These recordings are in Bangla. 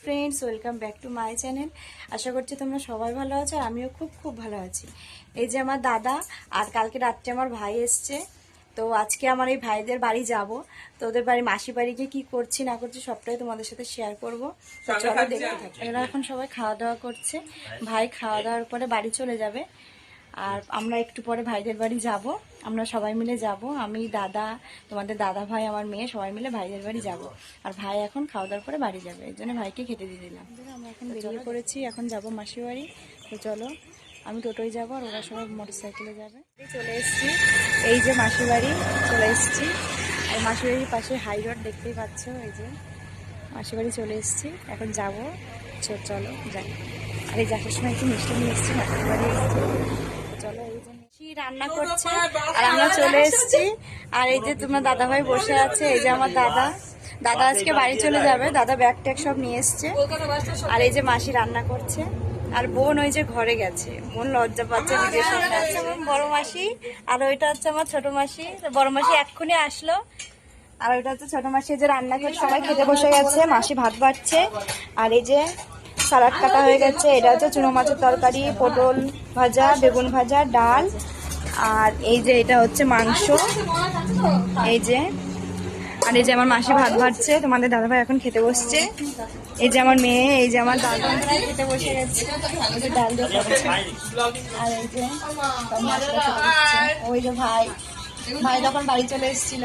Friends, welcome back to my channel. আশা করছি তোমরা সবাই ভালো আছো আর আমিও খুব খুব ভালো আছি। এই যে আমার দাদা আর কালকে রাত্রে আমার ভাই এসছে। তো আজকে আমার এই ভাইদের বাড়ি যাব। তো ওদের বাড়ি মাসি বাড়ি গিয়ে কী করছি না করছি সবটাই তোমাদের সাথে শেয়ার করবো। তো চলো দেখতে থাকি। এরা এখন সবাই খাওয়া দাওয়া করছে। ভাই খাওয়া দাওয়ার পরে বাড়ি চলে যাবে আর আমরা একটু পরে ভাইদের বাড়ি যাব। আমরা সবাই মিলে যাব, আমি, দাদা, তোমাদের দাদা ভাই, আমার মেয়ে, সবাই মিলে ভাইদের বাড়ি যাব। আর ভাই এখন খাওয়া দাওয়ার পরে বাড়ি যাবে, এই জন্য ভাইকে খেতে দিয়ে দিলাম। আমরা এখন বেরিয়ে পড়েছি, এখন যাব মাসির বাড়ি। তো চলো, আমি টোটোয় যাবো আর ওরা সবাই মোটর সাইকেলে যাবে। চলে এসেছি, এই যে মাসির বাড়ি চলে এসেছি। আর মাসির বাড়ির পাশে হাই রোড দেখতেই পাচ্ছ। এই যে মাসির বাড়ি চলে এসেছি, এখন যাবো। চলো যাই। আর এই যাওয়ার সময় একটু মিষ্টি নিয়ে এসেছি, মাসির বাড়ি এসেছি। চলো, এই যে রান্না করছে আর আমরা চলে এসেছি। আর এই যে তোমার দাদা ভাই বসে আছে, এই যে আমার দাদা আজকে বাড়ি চলে যাবে, দাদা ব্যাগ ট্যাগ সব নিয়ে এসছে। আর এই যে মাসি রান্না করছে আর বোন ওই যে ঘরে গেছে, বোন লজ্জা পাচ্ছে নিজের সামনে। আছে আমার বড় মাসি আর ওইটা হচ্ছে আমার ছোট মাসি। বড় মাসি এক্ষুনি আসলো আর ওইটা হচ্ছে ছোট মাসি। যে রান্না করে সবাই খেতে বসে গেছে, মাসি ভাত বাড়ছে। আর এই যে সালাড কাটা হয়ে গেছে, এটা হচ্ছে চুনো মাছের তরকারি, পটল ভাজা, বেগুন ভাজা, ডাল। আর এই যে এটা হচ্ছে মাংস। এই যে, আর এই যে আমার মাসি ভাত ভাজছে, তোমাদের দাদাভাই এখন খেতে বসছে। এই যে আমার মেয়ে, এই যে আমার দাদা খেতে বসে গেছে, ডাল দিয়ে খাচ্ছে। আর এই যে ওই যে ভাই যখন বাড়ি চলে এসেছিল।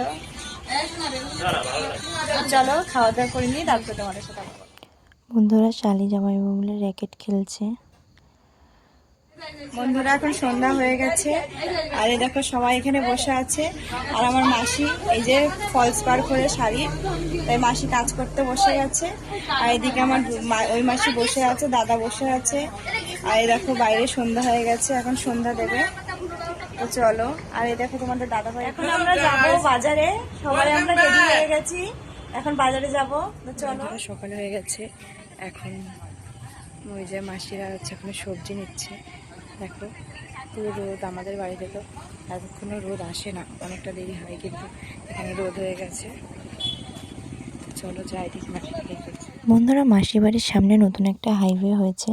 চলো খাওয়া দাওয়া করে নিই, তারপর তোমাদের সাথে। বন্ধুরা শালি জামাইবাবু বলে র্যাকেট খেলছে। বন্ধুরা এখন সন্ধ্যা হয়ে গেছে আর এই দেখো সবাই এখানে বসে আছে। আর আমার মাসি এই যে ফলস পার করে শাড়ি, তাই মাসি কাজ করতে বসে গেছে। আর এদিকে আমার ওই মাসি বসে আছে, দাদা বসে আছে। আর এই দেখো বাইরে সন্ধ্যা হয়ে গেছে, এখন সন্ধ্যা দেবে। তো চলো, আর এই দেখো তোমাদের দাদা ভাই। এখন আমরা যাবো বাজারে, সবাই আমরা রেডি হয়ে গেছি, এখন বাজারে যাব। তো চলো, সকাল হয়ে গেছে, এখন ওই যে মাসিরা হচ্ছে এখন সবজি নিচ্ছে। দেখো পুরো রোদ, আমাদের বাড়িতে তো এতক্ষণও রোদ আসে না, অনেকটা দেরি হয়, কিন্তু এখানে রোদ হয়ে গেছে। চলো যাই দেখি মাসিরা কী করছে। বন্ধুরা মাসির বাড়ির সামনে নতুন একটা হাইওয়ে হয়েছে,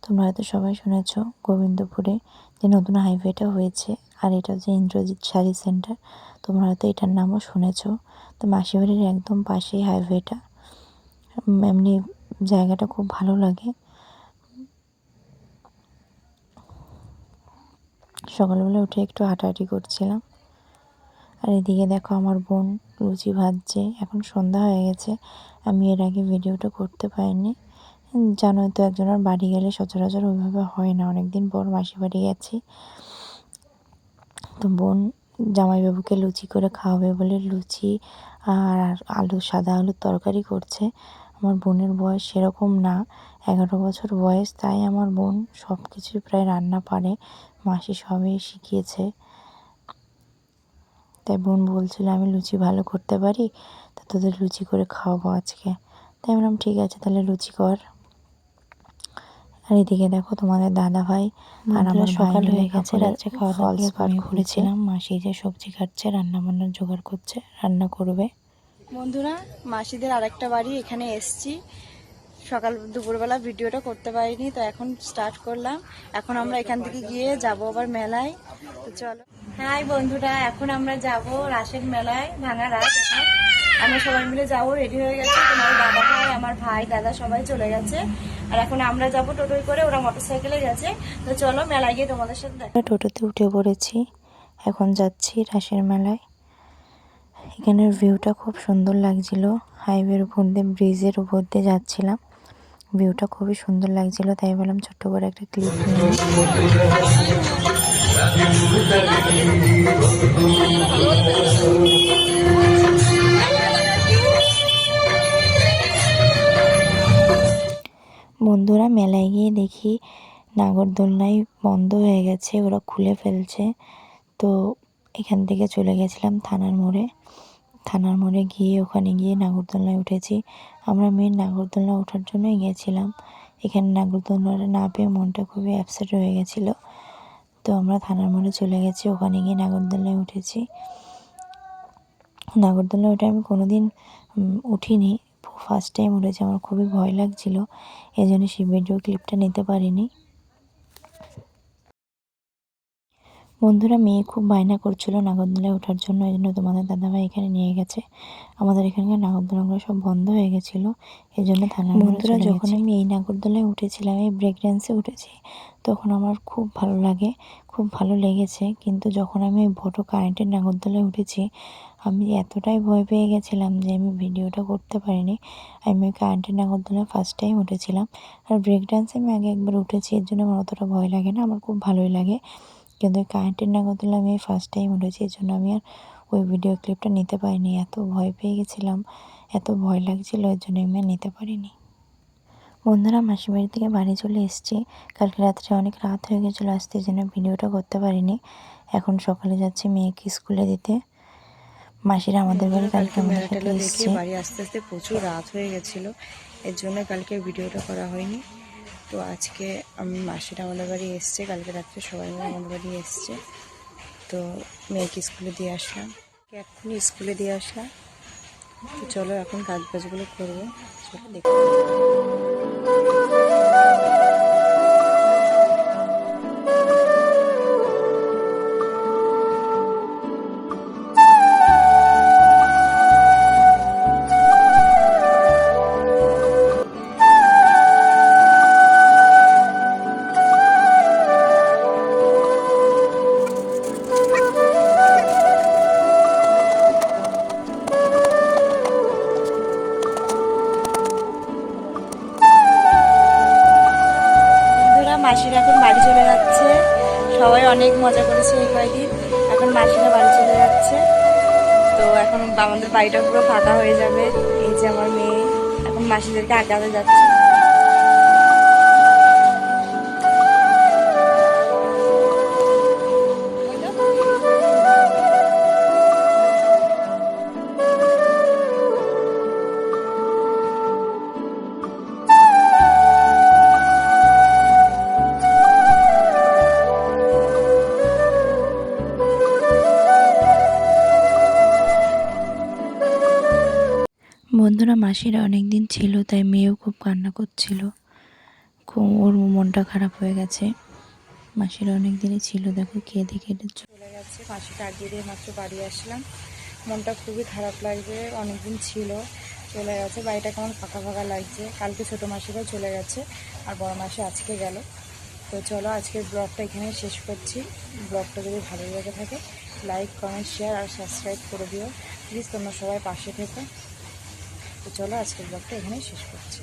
তোমরা হয়তো সবাই শুনেছ গোবিন্দপুরে যে নতুন হাইওয়েটা হয়েছে। আর এটা হচ্ছে ইন্দ্রজিৎ শাড়ি সেন্টার, তোমরা হয়তো এটার নামও শুনেছ। তো মাসির বাড়ির একদম পাশেই হাইওয়েটা, এমনি জায়গাটা খুব ভালো লাগে। সকালবেলা উঠে একটু হাঁটাহাঁটি করছিলাম। আর এদিকে দেখো আমার বোন লুচি ভাজছে, এখন সন্ধ্যা হয়ে গেছে। আমি এর আগে ভিডিওটা করতে পারিনি, জানোই তো একজনের বাড়ি গেলে সচরাচর ওইভাবে হয় না। অনেকদিন পর মাসি বাড়ি গেছি, তো বোন জামাইবাবুকে লুচি করে খাওয়াবে বলে লুচি আর সাদা আলুর তরকারি করছে। আমার বোনের বয়স সেরকম না, 11 বছর বয়স, তাই আমার বোন সব কিছুই প্রায় রান্না পারে, মাসি সবই শিখিয়েছে। তাই বোন বলছিল আমি লুচি ভালো করতে পারি, তা তোদের লুচি করে খাওয়াবো আজকে। তাই বললাম ঠিক আছে তাহলে লুচি কর। আর এদিকে দেখো তোমাদের দাদা ভাই আর আমার সকাল হয়ে গেছে, রাত্রে খাওয়া দাওয়া করেছিলাম। মাসি যে সবজি কাটছে, রান্না বান্নার জোগাড় করছে, রান্না করবে। বন্ধুরা মাসিদের আরেকটা বাড়ি এখানে এসছি, সকাল দুপুরবেলা ভিডিওটা করতে পারিনি, তো এখন স্টার্ট করলাম। এখন আমরা এখান থেকে গিয়ে যাব আবার মেলায়। তো চলো, হাই বন্ধুরা, এখন আমরা যাব রাসের মেলায়, ভাঙা রাস। আমরা সবাই মিলে যাবো, রেডি হয়ে গেছে। তোমার দাদা ভাই, আমার ভাই, দাদা সবাই চলে গেছে। আর এখন আমরা যাব টোটোয় করে, ওরা মোটরসাইকেলে গেছে। তো চলো মেলায় গিয়ে তোমাদের সাথে দেখা। টোটোতে উঠে পড়েছি, এখন যাচ্ছি রাসের মেলায়। এখানের ভিউটা খুব সুন্দর লাগছিল, হাইওয়ের উপর দিয়ে, ব্রিজের উপর দিয়ে যাচ্ছিলাম, ভিউটা খুবই সুন্দর লাগছিল। তাই বললাম ছোট্ট করে একটা ক্লিপ নিয়ে। বন্ধুরা মেলায় গিয়ে দেখি নাগরদোলনায় বন্ধ হয়ে গেছে, ওরা খুলে ফেলছে। তো এখান থেকে চলে গেছিলাম থানার মোড়ে গিয়ে ওখানে গিয়ে নাগরদোলনায় উঠেছি। আমরা মেন নাগরদোলনা ওঠার জন্যই গেছিলাম, এখানে নাগরদোলনাটা না পেয়ে মনটা খুবই অ্যাপসেট হয়ে গেছিলো। তো আমরা থানার মোড়ে চলে গেছি, ওখানে গিয়ে নাগরদোলনায় উঠেছি। নাগরদোলনায় উঠে আমি কোনোদিন উঠিনি, ফার্স্ট টাইম উঠেছে, আমার খুবই ভয় লাগছিল, এই জন্য সেই ভিডিও ক্লিপটা নিতে পারিনি। বন্ধুরা, মেয়ে খুব বায়না করছিল নাগরদোলায় ওঠার জন্য, এই জন্য তোমাদের দাদাভাই এখানে নিয়ে গেছে। আমাদের এখানকার নাগরদোলাগুলো সব বন্ধ হয়ে গেছিলো, এই জন্য থানার মোড়ে চলে গেছি। যখন আমি এই নাগরদোলায় উঠেছিলাম, এই ব্রেক ড্যান্সে উঠেছি, তখন আমার খুব ভালো লাগে, খুব ভালো লেগেছে। কিন্তু যখন আমি ওই বড় কারেন্টের নাগরদোলায় উঠেছি, আমি এতটাই ভয় পেয়ে গেছিলাম যে আমি ভিডিওটা করতে পারিনি। আমি ওই কারেন্টের নাগরদোলায় ফার্স্ট টাইম উঠেছিলাম। আর ব্রেক ডান্সে আমি আগে একবার উঠেছি, এর জন্য আমার অতটা ভয় লাগে না, আমার খুব ভালোই লাগে। কিন্তু ওই কারেন্টের নাগরদোলায় আমি ফার্স্ট টাইম উঠেছি, এই জন্য আমি আর ওই ভিডিও ক্লিপটা নিতে পারিনি। এত ভয় পেয়ে গেছিলাম, এত ভয় লাগছিলো, এর জন্য আমি আর নিতে পারিনি। বন্ধুরা, মাসির বাড়ি থেকে বাড়ি চলে এসেছি। কালকে রাত্রে অনেক রাত হয়ে গেছিলো আসতে, এই জন্য ভিডিওটা করতে পারিনি। এখন সকালে যাচ্ছি মেয়েকে স্কুলে দিতে। মাসিরা আমাদের বাড়ি কালকে আমাদের সাথে এসেছে। বাড়ি আস্তে আস্তে প্রচুর রাত হয়ে গেছিলো, এর জন্য কালকে ভিডিওটা করা হয়নি। তো আজকে আমি মাসিরা আমাদের বাড়ি এসছে, কালকে রাত্রে সবাই মিলে আমাদের বাড়ি এসছে। তো মেয়েকে স্কুলে দিয়ে আসলাম, এক্ষুনি স্কুলে দিয়ে আসলাম। তো চলো এখন কাজ বাজগুলো করবো, চলো দেখি। মাসিরা এখন বাড়ি চলে যাচ্ছে, সবাই অনেক মজা করেছে এই কয়েকদিন। এখন মাসিরা বাড়ি চলে যাচ্ছে, তো এখন আমাদের বাড়িটা পুরো ফাঁকা হয়ে যাবে। এই যে আমার মেয়ে এখন মাসিদেরকে আগাতে যাচ্ছে। বন্ধুরা, মাসিরা অনেক দিন ছিল, তাই মেয়েও খুব কান্না করছিল, খুব ওর মনটা খারাপ হয়ে গেছে। মাসিরা অনেক দিনই ছিল, দেখো কেঁদে কেটে চলে গেছে। মাসিকে আগিয়ে দিয়ে মাত্র বাড়ি আসলাম, মনটা খুবই খারাপ লাগছে, অনেকদিন ছিল, চলে গেছে। বাড়িটা কেমন ফাঁকা ফাঁকা লাগছে। কালকে ছোটো মাসিরাও চলে গেছে, আর বড় মাসি আজকে গেল। তো চলো আজকের ব্লগটা এখানে শেষ করছি। ব্লগটা যদি ভালো লেগে থাকে লাইক, কমেন্ট, শেয়ার আর সাবস্ক্রাইব করে দিও প্লিজ, তোমরা সবাই পাশে থেকো। তো চলো আজকের ব্লগটা এখানেই শেষ করছি।